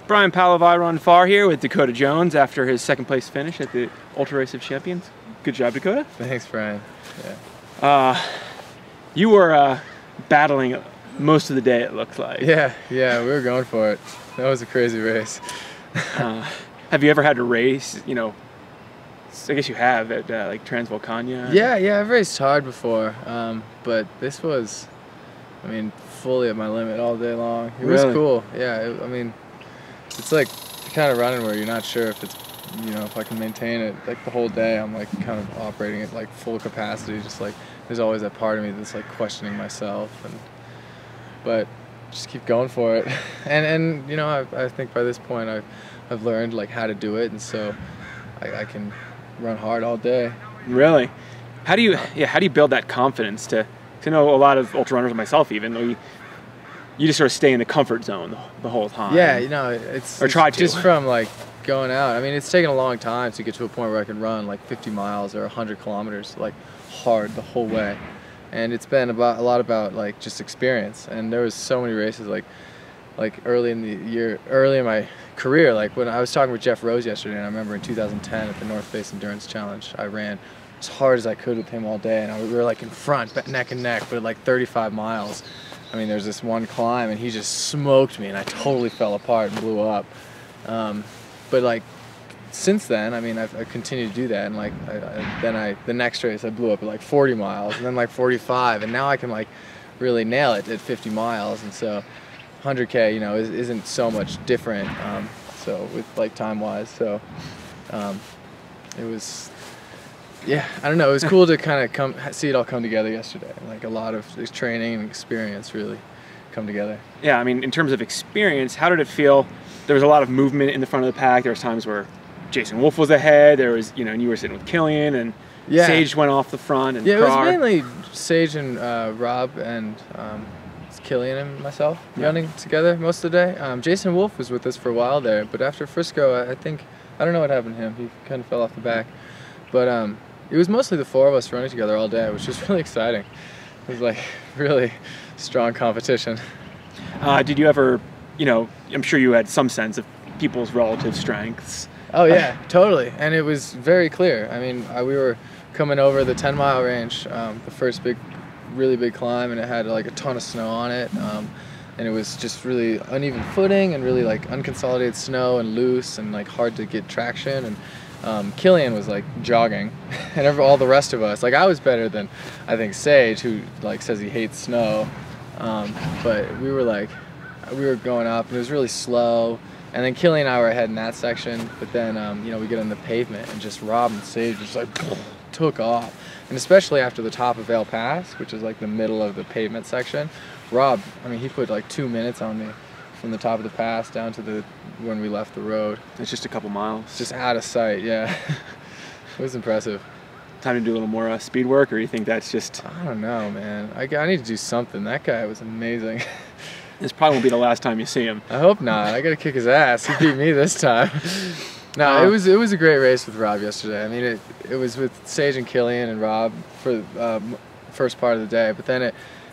Brian Palavai run far here with Dakota Jones after his second place finish at the Ultra Race of Champions. Good job, Dakota. Thanks, Brian. Yeah. You were battling most of the day, it looked like. Yeah, we were going for it. That was a crazy race. Have you ever had to race, you know, I guess you have at like Transvolcania? Yeah, I've raced hard before, but this was, I mean, fully at my limit all day long. It was cool. Yeah, I mean, it's like the kind of running where you're not sure if it's, you know, if I can maintain it like the whole day. I'm like kind of operating at like full capacity, just like there's always that part of me that's like questioning myself, but just keep going for it. And you know, I think by this point I've learned like how to do it, and so I can run hard all day. Really? How do you build that confidence to know a lot of ultra runners, myself even, you just sort of stay in the comfort zone the whole time? Yeah, you know, it's just from like going out. I mean, it's taken a long time to get to a point where I can run like 50 miles or 100 kilometers like hard the whole way. And it's been a lot about like just experience. And there was so many races like early in the year, early in my career, like when I was talking with Jeff Rose yesterday, and I remember in 2010 at the North Face Endurance Challenge, I ran as hard as I could with him all day, and we were like in front, neck and neck, but like 35 miles. I mean, there's this one climb, and he just smoked me, and I totally fell apart and blew up. But like since then, I mean, I've continued to do that, and like the next race I blew up at like 40 miles, and then like 45, and now I can like really nail it at 50 miles, and so 100K, you know, isn't so much different. So with like time-wise, so it was, yeah, I don't know. It was cool to kind of see it all come together yesterday. Like a lot of this training and experience really come together. Yeah, I mean, in terms of experience, how did it feel? There was a lot of movement in the front of the pack. There was times where Jason Wolf was ahead. There was, you know, and you were sitting with Killian, and Sage went off the front, and it was mainly Sage and Rob and Killian and myself running together most of the day. Jason Wolf was with us for a while there, but after Frisco, I don't know what happened to him. He kind of fell off the back. But it was mostly the four of us running together all day, which was really exciting. It was like really strong competition. Did you ever, you know, I'm sure you had some sense of people's relative strengths. Oh yeah, totally. And it was very clear. I mean, we were coming over the 10-mile range, the first really big climb, and it had like a ton of snow on it, and it was just really uneven footing and really like unconsolidated snow and loose and like hard to get traction. And Killian was like jogging, and all the rest of us, like I was better than I think Sage, who like says he hates snow, but we were going up, and it was really slow. And then Killian and I were ahead in that section, but then you know, we get on the pavement, and just Rob and Sage just like took off. And especially after the top of Vail Pass, which is like the middle of the pavement section, Rob, I mean, he put like 2 minutes on me from the top of the pass down to when we left the road. It's just a couple miles. Just out of sight, yeah. It was impressive. Time to do a little more speed work, or you think that's just... I don't know, man. I need to do something. That guy was amazing. This probably won't be the last time you see him. I hope not. I gotta kick his ass. He beat me this time. No, it was a great race with Rob yesterday. I mean, it was with Sage and Killian and Rob for the first part of the day, but then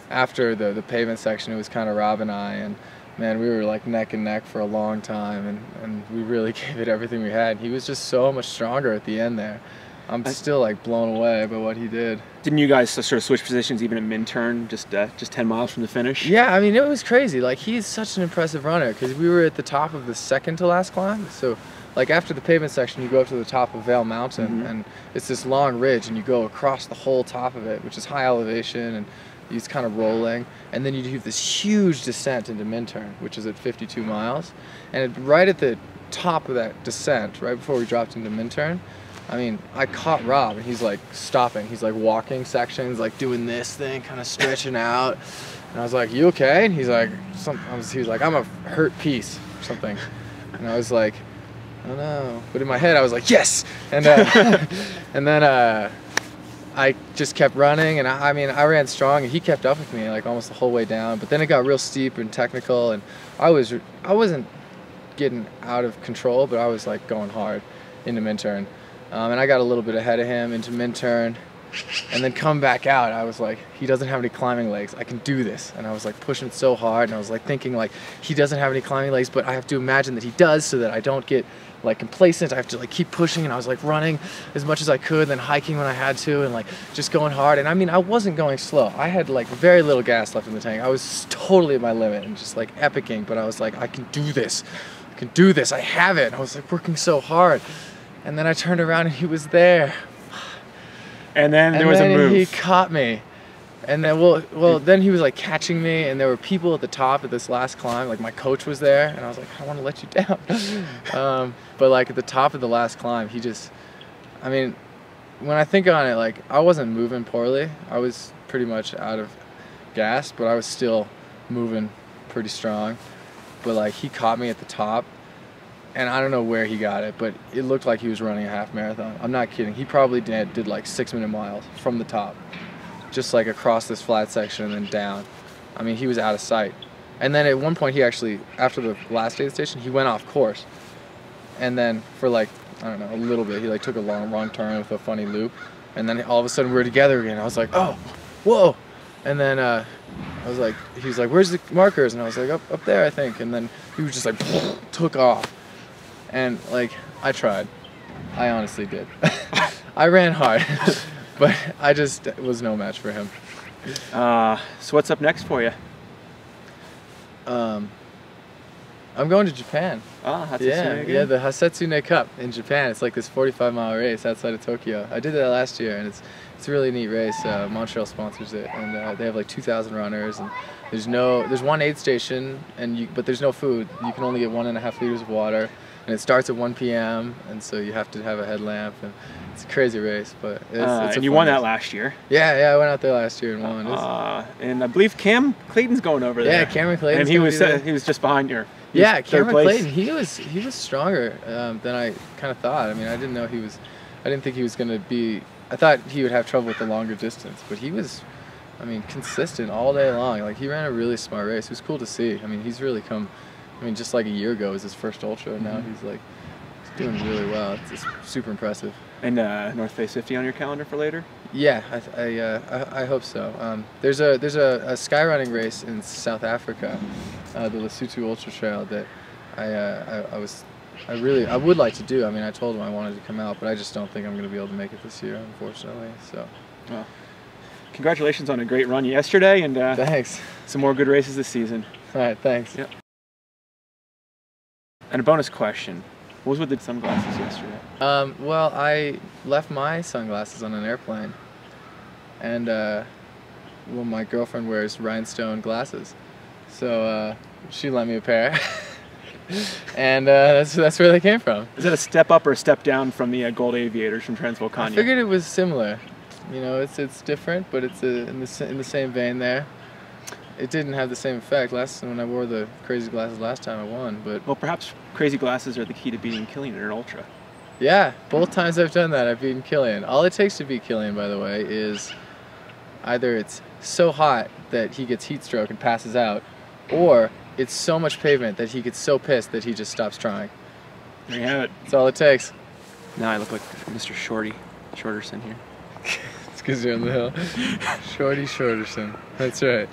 after the pavement section, it was kind of Rob and I, and man, we were like neck and neck for a long time, and we really gave it everything we had. He was just so much stronger at the end there. I'm still like blown away by what he did. Didn't you guys sort of switch positions even at Minturn, just 10 miles from the finish? Yeah, I mean, it was crazy. Like, he's such an impressive runner, because we were at the top of the second to last climb. So like after the pavement section, you go up to the top of Vail Mountain, and it's this long ridge, and you go across the whole top of it, which is high elevation, and it's kind of rolling, and then you do this huge descent into Minturn, which is at 52 miles. And right at the top of that descent, right before we dropped into Minturn, I mean, I caught Rob, and he's like stopping. He's like walking sections, like doing this thing, kind of stretching out. And I was like, "You okay?" And he's like, he was like, "I'm a hurt piece," or something. And I was like, "I don't know." But in my head, I was like, "Yes!" And and then I just kept running, and I mean, I ran strong, and he kept up with me like almost the whole way down. But then it got real steep and technical, and I wasn't getting out of control, but I was like going hard into Minturn. And I got a little bit ahead of him into Minturn, And then come back out, I was like, he doesn't have any climbing legs. I can do this. And I was like pushing so hard, and I was like thinking like, he doesn't have any climbing legs, but I have to imagine that he does so that I don't get like complacent. I have to like keep pushing, and I was like running as much as I could, then hiking when I had to, and like just going hard. And I mean, I wasn't going slow. I had like very little gas left in the tank. I was totally at my limit and just like epicing, but I was like, I can do this. I can do this. I have it. And I was like working so hard. And then I turned around and he was there. And then there was a move. He caught me. And then, well, then he was like catching me, and there were people at the top of this last climb. Like my coach was there, and I was like, I don't want to let you down. But like at the top of the last climb, he just, I mean, when I think on it, like I wasn't moving poorly. I was pretty much out of gas, but I was still moving pretty strong. But like he caught me at the top. And I don't know where he got it, but it looked like he was running a half marathon. I'm not kidding. He probably did like 6-minute miles from the top, just like across this flat section and then down. I mean, he was out of sight. And then at one point, he actually, after the last day of the station, he went off course. And then for like, I don't know, a little bit, he like took a wrong turn with a funny loop. And then all of a sudden we were together again. I was like, oh, whoa. And then I was like, he was like, where's the markers? And I was like, up there, I think. And then he was just like, took off. And like, I tried. I honestly did. I ran hard, but I just was no match for him. So what's up next for you? I'm going to Japan. Hatsune the Hatsune Cup in Japan. It's like this 45-mile race outside of Tokyo. I did that last year, and it's a really neat race. Montreal sponsors it, and they have like 2,000 runners, and there's one aid station, but there's no food. You can only get 1.5 liters of water. And it starts at 1 p.m. and so you have to have a headlamp, and it's a crazy race, but it's and you won that last year. Yeah, I went out there last year and won. And I believe Cam Clayton's going over there. Yeah, Cameron Clayton. And he was just behind you. Yeah, Cameron Clayton. He was stronger than I kind of thought. I mean, I didn't think he was going to be. I thought he would have trouble with the longer distance, but he was, I mean, consistent all day long. Like he ran a really smart race. It was cool to see. I mean, he's really come. I mean, just like a year ago was his first ultra, and now he's doing really well. It's just super impressive. And North Face 50 on your calendar for later? Yeah, I hope so. There's a skyrunning race in South Africa, the Lesotho Ultra Trail, that I would like to do. I mean, I told him I wanted to come out, but I just don't think I'm going to be able to make it this year, unfortunately. So. Well, congratulations on a great run yesterday, and thanks. Some more good races this season. All right, thanks. Yep. And a bonus question. What was with the sunglasses yesterday? Well, I left my sunglasses on an airplane. And, well, my girlfriend wears rhinestone glasses. So, she lent me a pair. And that's where they came from. Is that a step up or a step down from the gold aviators from Transvolcania? I figured it was similar. You know, it's different, but it's in the same vein there. It didn't have the same effect when I wore the crazy glasses last time I won, but... Well, perhaps crazy glasses are the key to beating Killian in an ultra. Yeah, both times I've done that, I've beaten Killian. All it takes to beat Killian, by the way, is either it's so hot that he gets heat stroke and passes out, or it's so much pavement that he gets so pissed that he just stops trying. There you have it. That's all it takes. Now I look like Mr. Shorterson here. It's because you're on the hill. Shorty Shorterson. That's right.